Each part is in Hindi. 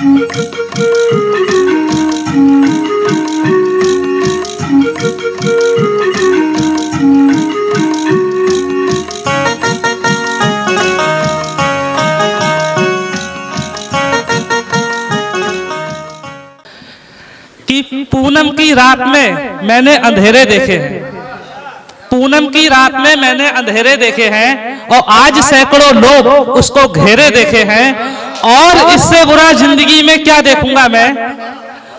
कि पूनम की रात में मैंने अंधेरे देखे हैं, पूनम की रात में मैंने अंधेरे देखे हैं और आज सैकड़ों लोग उसको घेरे देखे हैं। और इससे बुरा जिंदगी में क्या देखूंगा मैं,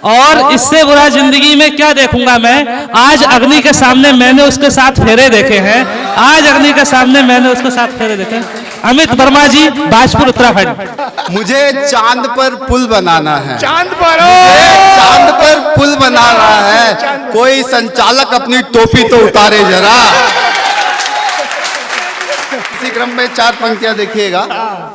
और इससे बुरा जिंदगी में क्या देखूंगा मैं। आज अग्नि के सामने मैंने उसके साथ फेरे देखे हैं, आज अग्नि के सामने मैंने उसके साथ फेरे देखे हैं। अमित वर्मा जी, बाजपुर उत्तराखंड। मुझे चांद पर पुल बनाना है, चांद पर चांद पर पुल बनाना है। कोई संचालक अपनी टोपी तो उतारे जरा। इसी क्रम में 4 पंक्तियां देखिएगा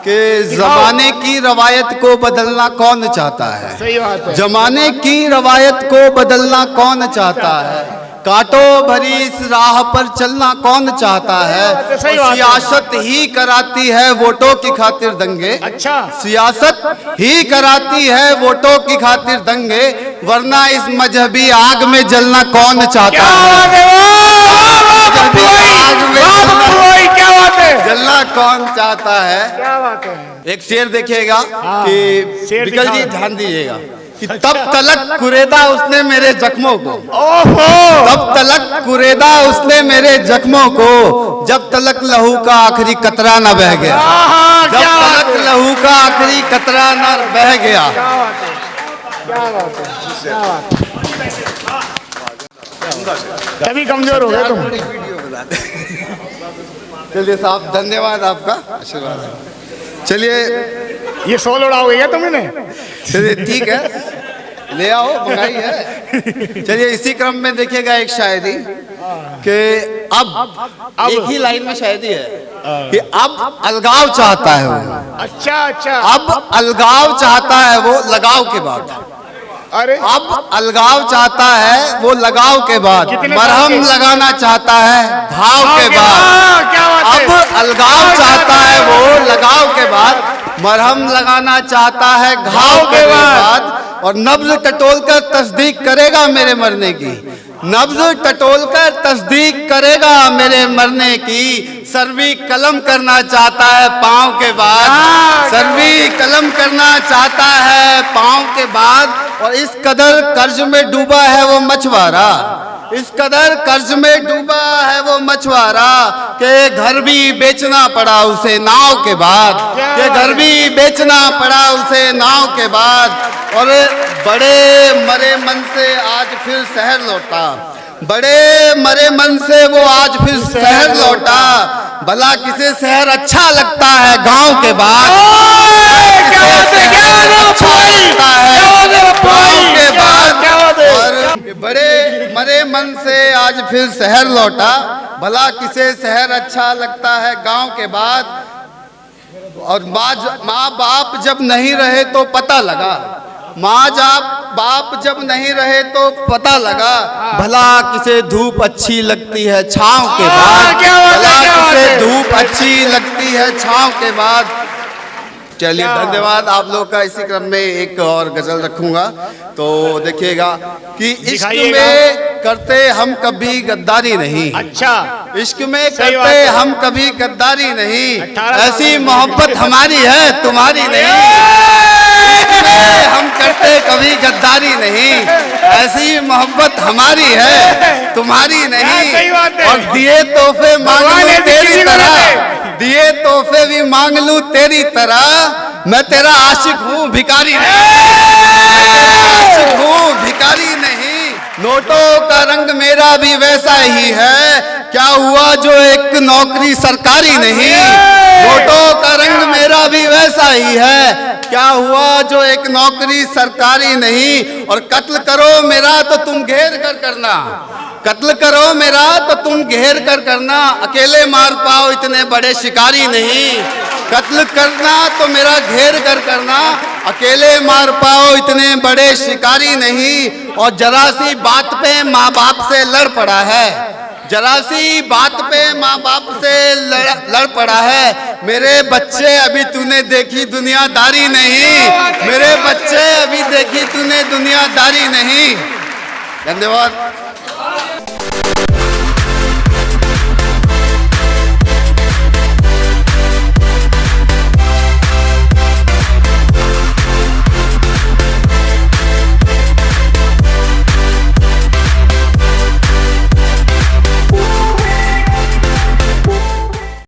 कि जमाने की रवायत को बदलना कौन चाहता है। सही बात है। जमाने की रवायत को बदलना कौन चाहता है। कांटों भरी इस राह पर चलना कौन चाहता है। सियासत ही कराती है वोटों की खातिर दंगे। अच्छा, सियासत ही कराती है वोटों की खातिर दंगे, वरना इस मजहबी आग में जलना कौन चाहता है। क्या बात है, जलना कौन चाहता है। क्या बात है। एक शेर देखिएगा कि शेर विकल जी दिखाओ। ध्यान दीजिएगा कि तब तलक कुरेदा उसने मेरे जख्मों को, ओहो, तब तलक कुरेदा उसने मेरे जख्मों को, जब तलक लहू का आखिरी कतरा न बह गया। जब तलक लहू का आखिरी कतरा न बह गया। तभी कमजोर हो गए तुम। चलिए साहब, धन्यवाद आपका आशीर्वाद। चलिए ये सोल उड़ाओगे क्या तुम इन्हें? चलिए ठीक है, ले आओ, मंगाई है। चलिए इसी क्रम में देखिएगा एक शायरी कि अब एक ही लाइन में शायरी है कि अब अलगाव चाहता है वो। अच्छा अच्छा। अब अलगाव चाहता है वो लगाव के बाद। अरे अब अलगाव चाहता है वो लगाव के बाद, मरहम लगाना चाहता है घाव के बाद। क्या बात है। अब अलगाव चाहता है वो लगाव के बाद, मरहम लगाना चाहता है घाव के बाद। और नब्ज टटोल कर तस्दीक करेगा मेरे मरने की, नब्ज टटोल कर तस्दीक करेगा मेरे मरने की। सरवी कलम करना चाहता है पाँव के बाद, सरवी कलम करना चाहता है पाँव के बाद। और इस कदर कर्ज में डूबा है वो मछुआरा, इस कदर कर्ज में डूबा है वो मछुआरा के घर भी बेचना पड़ा उसे नाव के बाद, के घर भी बेचना पड़ा उसे नाव के बाद। और बड़े मरे मन से आज फिर शहर लौटा, बड़े मरे मन से वो आज फिर शहर लौटा। भला किसे शहर अच्छा लगता है गांव के बाद, और बड़े मरे मन से आज फिर शहर लौटा। भला किसे शहर अच्छा लगता है गांव के बाद। और माँ बाप जब नहीं रहे तो पता लगा, माँ बाप जब नहीं रहे तो पता लगा। भला किसे धूप अच्छी लगती है छांव के बाद, भला किसे धूप अच्छी लगती है छांव के बाद। चलिए धन्यवाद आप लोग का। इसी क्रम में एक और गजल रखूंगा तो देखिएगा कि इश्क में करते हम कभी गद्दारी नहीं। अच्छा, इश्क में करते हम कभी गद्दारी नहीं, ऐसी मोहब्बत हमारी है तुम्हारी नहीं। हम करते कभी गद्दारी नहीं, ऐसी मोहब्बत हमारी है तुम्हारी नहीं। और दिए तोहफे मांग लूं तेरी तरह, दिए तोहफे भी मांग लूं तेरी तरह। मैं तेरा आशिक हूँ भिखारी नहीं, आशिक हूँ भिखारी नहीं। नोटों का रंग मेरा भी वैसा ही है, क्या हुआ जो एक नौकरी सरकारी नहीं। नोटों का रंग मेरा भी वैसा ही है, क्या हुआ जो एक नौकरी सरकारी नहीं। और कत्ल करो मेरा तो तुम घेर कर करना, कत्ल करो मेरा तो तुम घेर कर करना। अकेले मार पाओ इतने बड़े शिकारी नहीं, कत्ल करना तो मेरा घेर कर करना। अकेले मार पाओ इतने बड़े शिकारी नहीं। और जरा सी बात पे माँ बाप से लड़ पड़ा है, जरा सी बात पे माँ बाप से लड़ पड़ा है। मेरे बच्चे अभी तूने देखी दुनियादारी नहीं, मेरे बच्चे इसने दुनियादारी नहीं। धन्यवाद।